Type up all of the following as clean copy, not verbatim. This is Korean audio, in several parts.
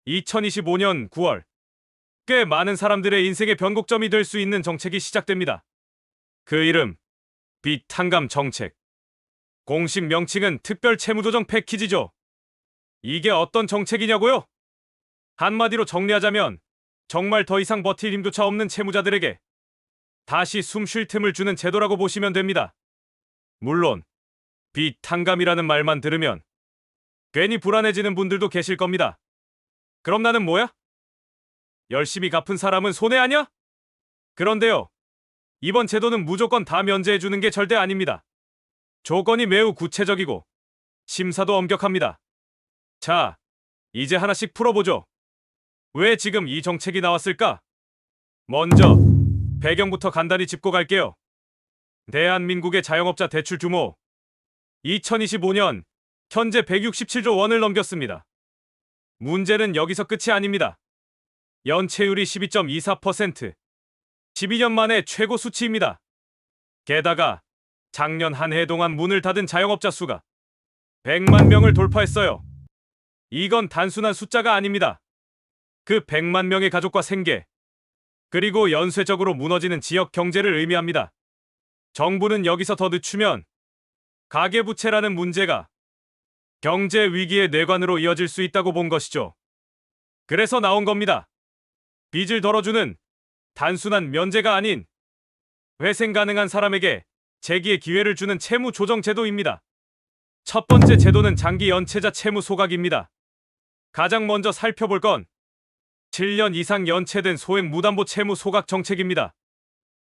2025년 9월, 꽤 많은 사람들의 인생의 변곡점이 될 수 있는 정책이 시작됩니다. 그 이름, 비탄감 정책. 공식 명칭은 특별채무조정 패키지죠. 이게 어떤 정책이냐고요? 한마디로 정리하자면 정말 더 이상 버틸 힘조차 없는 채무자들에게 다시 숨 쉴 틈을 주는 제도라고 보시면 됩니다. 물론 비탄감이라는 말만 들으면 괜히 불안해지는 분들도 계실 겁니다. 그럼 나는 뭐야? 열심히 갚은 사람은 손해 아냐? 그런데요, 이번 제도는 무조건 다 면제해주는 게 절대 아닙니다. 조건이 매우 구체적이고 심사도 엄격합니다. 자, 이제 하나씩 풀어보죠. 왜 지금 이 정책이 나왔을까? 먼저 배경부터 간단히 짚고 갈게요. 대한민국의 자영업자 대출 규모 2025년 현재 167조 원을 넘겼습니다. 문제는 여기서 끝이 아닙니다. 연체율이 12.24%, 12년 만에 최고 수치입니다. 게다가 작년 한 해 동안 문을 닫은 자영업자 수가 100만 명을 돌파했어요. 이건 단순한 숫자가 아닙니다. 그 100만 명의 가족과 생계, 그리고 연쇄적으로 무너지는 지역 경제를 의미합니다. 정부는 여기서 더 늦추면 가계부채라는 문제가 경제 위기의 뇌관으로 이어질 수 있다고 본 것이죠. 그래서 나온 겁니다. 빚을 덜어주는 단순한 면제가 아닌 회생 가능한 사람에게 재기의 기회를 주는 채무 조정 제도입니다. 첫 번째 제도는 장기 연체자 채무 소각입니다. 가장 먼저 살펴볼 건 7년 이상 연체된 소액 무담보 채무 소각 정책입니다.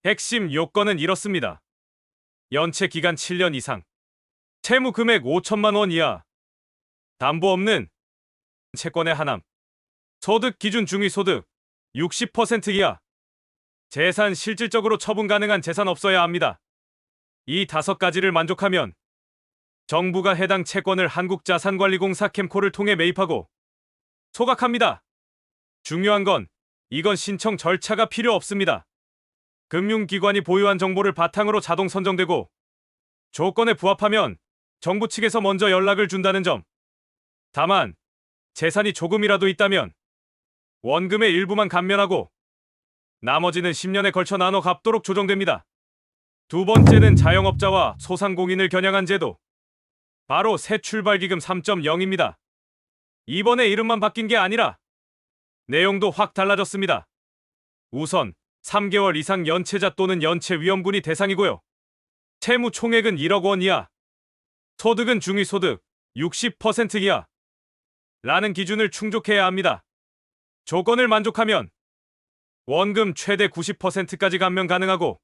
핵심 요건은 이렇습니다. 연체 기간 7년 이상, 채무 금액 5천만 원 이하, 담보 없는 채권의 하남, 소득 기준 중위소득 60% 이하, 재산 실질적으로 처분 가능한 재산 없어야 합니다. 이 5가지를 만족하면 정부가 해당 채권을 한국자산관리공사 캠코를 통해 매입하고 소각합니다. 중요한 건 이건 신청 절차가 필요 없습니다. 금융기관이 보유한 정보를 바탕으로 자동 선정되고 조건에 부합하면 정부 측에서 먼저 연락을 준다는 점. 다만 재산이 조금이라도 있다면 원금의 일부만 감면하고 나머지는 10년에 걸쳐 나눠 갚도록 조정됩니다. 두 번째는 자영업자와 소상공인을 겨냥한 제도. 바로 새출발기금 3.0입니다. 이번에 이름만 바뀐 게 아니라 내용도 확 달라졌습니다. 우선 3개월 이상 연체자 또는 연체 위험군이 대상이고요. 채무 총액은 1억 원 이하, 소득은 중위소득 60% 이하 라는 기준을 충족해야 합니다. 조건을 만족하면 원금 최대 90%까지 감면 가능하고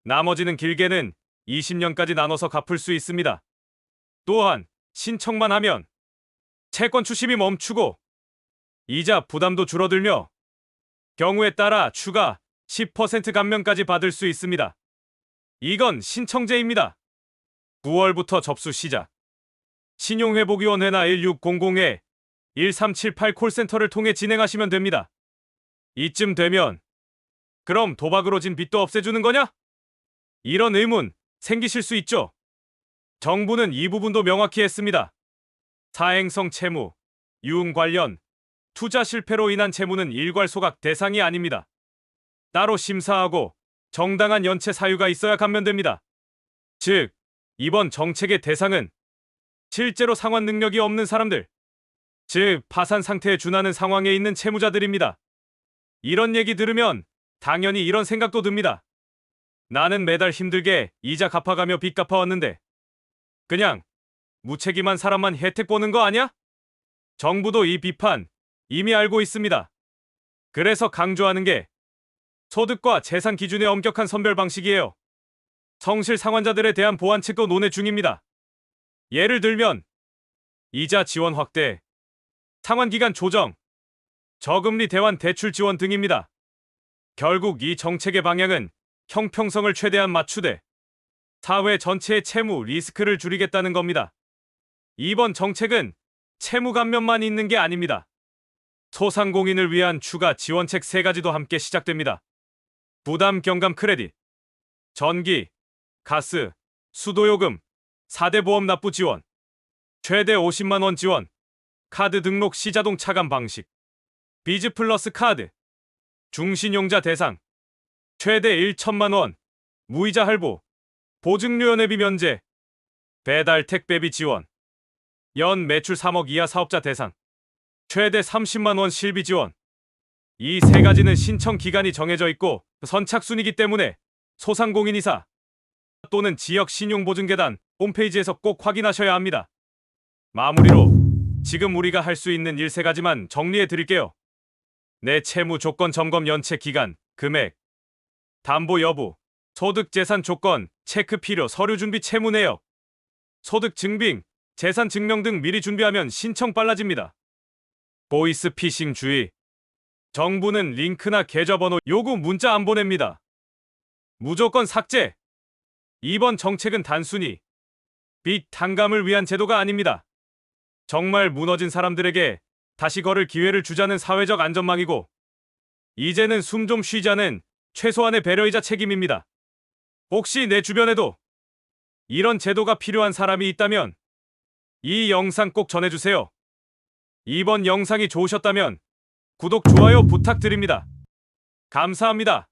나머지는 길게는 20년까지 나눠서 갚을 수 있습니다. 또한 신청만 하면 채권 추심이 멈추고 이자 부담도 줄어들며 경우에 따라 추가 10% 감면까지 받을 수 있습니다. 이건 신청제입니다. 9월부터 접수 시작. 신용회복위원회나 1600-1378 콜센터를 통해 진행하시면 됩니다. 이쯤 되면 그럼 도박으로 진 빚도 없애주는 거냐? 이런 의문 생기실 수 있죠. 정부는 이 부분도 명확히 했습니다. 사행성 채무, 유흥 관련, 투자 실패로 인한 채무는 일괄 소각 대상이 아닙니다. 따로 심사하고 정당한 연체 사유가 있어야 감면됩니다. 즉, 이번 정책의 대상은 실제로 상환 능력이 없는 사람들, 즉 파산 상태에 준하는 상황에 있는 채무자들입니다. 이런 얘기 들으면 당연히 이런 생각도 듭니다. 나는 매달 힘들게 이자 갚아가며 빚 갚아왔는데 그냥 무책임한 사람만 혜택 보는 거 아냐? 정부도 이 비판 이미 알고 있습니다. 그래서 강조하는 게 소득과 재산 기준의 엄격한 선별 방식이에요. 성실 상환자들에 대한 보완책도 논의 중입니다. 예를 들면 이자 지원 확대, 상환기간 조정, 저금리 대환 대출 지원 등입니다. 결국 이 정책의 방향은 형평성을 최대한 맞추되 사회 전체의 채무 리스크를 줄이겠다는 겁니다. 이번 정책은 채무 감면만 있는 게 아닙니다. 소상공인을 위한 추가 지원책 3가지도 함께 시작됩니다. 부담 경감 크레딧, 전기, 가스, 수도요금, 4대 보험 납부 지원, 최대 50만 원 지원, 카드 등록 시 자동 차감 방식, 비즈 플러스 카드, 중신용자 대상, 최대 1천만 원, 무이자 할부, 보증료 연회비 면제, 배달 택배비 지원, 연 매출 3억 이하 사업자 대상, 최대 30만 원 실비 지원. 이 세 가지는 신청 기간이 정해져 있고 선착순이기 때문에 소상공인이사 또는 지역 신용보증계단 홈페이지에서 꼭 확인하셔야 합니다. 마무리로 지금 우리가 할 수 있는 일 세 가지만 정리해 드릴게요. 내 채무 조건 점검 연체 기간, 금액, 담보 여부, 소득 재산 조건, 체크 필요, 서류 준비 채무 내역, 소득 증빙, 재산 증명 등 미리 준비하면 신청 빨라집니다. 보이스 피싱 주의. 정부는 링크나 계좌번호 요구 문자 안 보냅니다. 무조건 삭제. 이번 정책은 단순히 빚 탕감을 위한 제도가 아닙니다. 정말 무너진 사람들에게 다시 걸을 기회를 주자는 사회적 안전망이고, 이제는 숨 좀 쉬자는 최소한의 배려이자 책임입니다. 혹시 내 주변에도 이런 제도가 필요한 사람이 있다면 이 영상 꼭 전해주세요. 이번 영상이 좋으셨다면 구독, 좋아요 부탁드립니다. 감사합니다.